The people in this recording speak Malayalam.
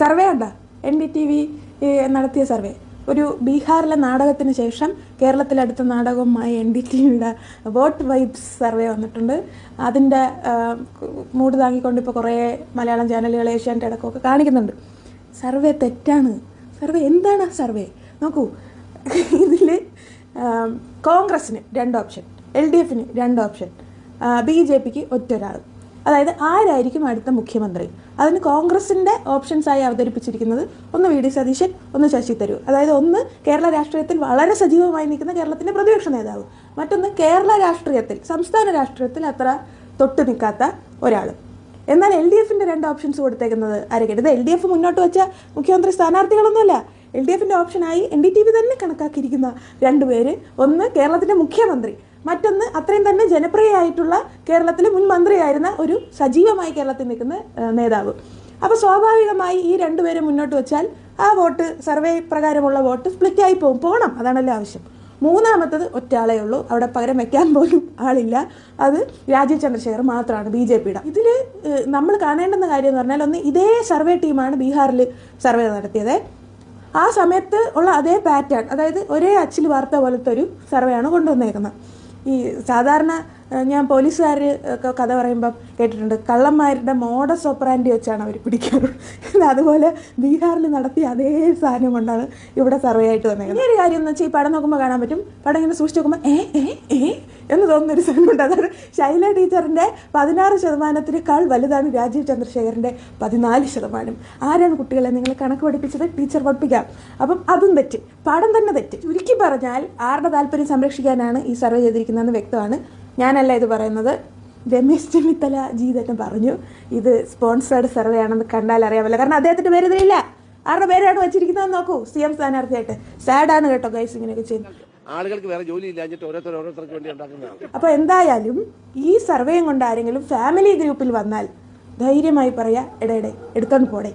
സർവേ ഉണ്ടോ? NDTV നടത്തിയ സർവേ. ഒരു ബീഹാറിലെ നാടകത്തിന് ശേഷം കേരളത്തിലടുത്ത നാടകവുമായി NDTVയുടെ വോട്ട് വൈബ്സ് സർവേ വന്നിട്ടുണ്ട്. അതിൻ്റെ മൂട് താങ്ങിക്കൊണ്ട് ഇപ്പോൾ കുറേ മലയാളം ചാനലുകൾ ഏഷ്യാനെറ്റ് അടക്കമൊക്കെ കാണിക്കുന്നുണ്ട്. സർവേ തെറ്റാണ്. സർവേ എന്താണ് സർവേ? നോക്കൂ, ഇതിൽ കോൺഗ്രസിന് 2 ഓപ്ഷൻ, LDFന് 2 ഓപ്ഷൻ, BJPക്ക് ഒറ്റൊരാൾ. അതായത് ആരായിരിക്കും അടുത്ത മുഖ്യമന്ത്രി. അതിന് കോൺഗ്രസിൻ്റെ ഓപ്ഷൻസായി അവതരിപ്പിച്ചിരിക്കുന്നത് ഒന്ന് VD സതീശൻ, ഒന്ന് ശശി തരൂർ. അതായത് ഒന്ന് കേരള രാഷ്ട്രീയത്തിൽ വളരെ സജീവമായി നിൽക്കുന്ന കേരളത്തിൻ്റെ പ്രതിപക്ഷ നേതാവ്, മറ്റൊന്ന് കേരള രാഷ്ട്രീയത്തിൽ, സംസ്ഥാന രാഷ്ട്രീയത്തിൽ അത്ര തൊട്ട് നിൽക്കാത്ത ഒരാൾ. എന്നാൽ LDFൻ്റെ 2 ഓപ്ഷൻസ് കൊടുത്തേക്കുന്നത് ആരൊക്കെയാണ്? ഇത് LDF മുന്നോട്ട് വെച്ച മുഖ്യമന്ത്രി സ്ഥാനാർത്ഥികളൊന്നുമല്ല. LDFൻ്റെ ഓപ്ഷനായി NDTV തന്നെ കണക്കാക്കിയിരിക്കുന്ന 2 പേര്, ഒന്ന് കേരളത്തിൻ്റെ മുഖ്യമന്ത്രി, മറ്റൊന്ന് അത്രയും തന്നെ ജനപ്രിയമായിട്ടുള്ള കേരളത്തിലെ മുൻ മന്ത്രിയായിരുന്ന ഒരു സജീവമായി കേരളത്തിൽ നിൽക്കുന്ന നേതാവ്. അപ്പോൾ സ്വാഭാവികമായി ഈ 2 പേരെ മുന്നോട്ട് വെച്ചാൽ ആ വോട്ട്, സർവേ പ്രകാരമുള്ള വോട്ട് സ്പ്ലിറ്റായി പോകണം. അതാണല്ലോ ആവശ്യം. മൂന്നാമത്തത് ഒറ്റയാളേ ഉള്ളൂ, അവിടെ പകരം വെക്കാൻ പോലും ആളില്ല. അത് രാജീവ് ചന്ദ്രശേഖർ മാത്രമാണ്, BJPയുടെ. ഇതിൽ നമ്മൾ കാണേണ്ടുന്ന കാര്യം എന്ന് പറഞ്ഞാൽ, ഒന്ന് ഇതേ സർവേ ടീമാണ് ബീഹാറിൽ സർവേ നടത്തിയത്. ആ സമയത്ത് ഉള്ള അതേ പാറ്റേൺ, അതായത് ഒരേ അച്ചിൽ വാർത്ത പോലത്തെ ഒരു സർവേയാണ് കൊണ്ടുവന്നേക്കുന്നത്. ഈ സാധാരണ ഞാൻ പോലീസുകാർ ഒക്കെ കഥ പറയുമ്പം കേട്ടിട്ടുണ്ട്, കള്ളന്മാരുടെ മോഡസ് ഓപ്പറാൻഡി വെച്ചാണ് അവർ പിടിക്കാറുള്ളത്. അതുപോലെ ബീഹാറിൽ നടത്തിയ അതേ സാധനം കൊണ്ടാണ് ഇവിടെ സർവേ ആയിട്ട് വന്നേക്കുന്നത്. ഈ ഒരു കാര്യം എന്ന് വെച്ചാൽ ഈ പടം നോക്കുമ്പോൾ കാണാൻ പറ്റും. പടം ഇങ്ങനെ സൂക്ഷിച്ച് നോക്കുമ്പോൾ എന്ന് തോന്നുന്നൊരു സാധനമുണ്ട്. അതായത് ശൈല ടീച്ചറിൻ്റെ 16%-നേക്കാൾ വലുതാണ് രാജീവ് ചന്ദ്രശേഖറിൻ്റെ 14%. ആരാണ് കുട്ടികളെ നിങ്ങൾ കണക്ക് പഠിപ്പിച്ചത്? ടീച്ചർ പഠിപ്പിക്കാം. അപ്പം അതും തെറ്റ്, പടം തന്നെ തെറ്റ്. ചുരുക്കി പറഞ്ഞാൽ ആരുടെ താല്പര്യം സംരക്ഷിക്കാനാണ് ഈ സർവേ ചെയ്തിരിക്കുന്നതെന്ന് വ്യക്തമാണ്. ഞാനല്ല ഇത് പറയുന്നത്, രമേശ് ചെന്നിത്തല തന്നെ പറഞ്ഞു ഇത് സ്പോൺസേർഡ് സർവേ ആണെന്ന് കണ്ടാൽ അറിയാമല്ലോ. കാരണം അദ്ദേഹത്തിൻ്റെ പേര് ഇതിലില്ല. ആരുടെ പേരാണ് വെച്ചിരിക്കുന്നതെന്ന് നോക്കൂ, CM സ്ഥാനാർത്ഥിയായിട്ട്. സാഡാണ് കേട്ടോ ഗൈസ് ഇങ്ങനെയൊക്കെ ചെയ്യുന്നത്. ആളുകൾക്ക് വേറെ ജോലി ഇല്ലാഞ്ഞിട്ട് ഓരോരുത്തർക്ക് വേണ്ടി ഉണ്ടാക്കുന്നതാണ്. അപ്പോൾ എന്തായാലും ഈ സർവേയും കൊണ്ട് ആരെങ്കിലും ഫാമിലി ഗ്രൂപ്പിൽ വന്നാൽ ധൈര്യമായി പറയാ, എടുത്തോണ്ട് പോടേ.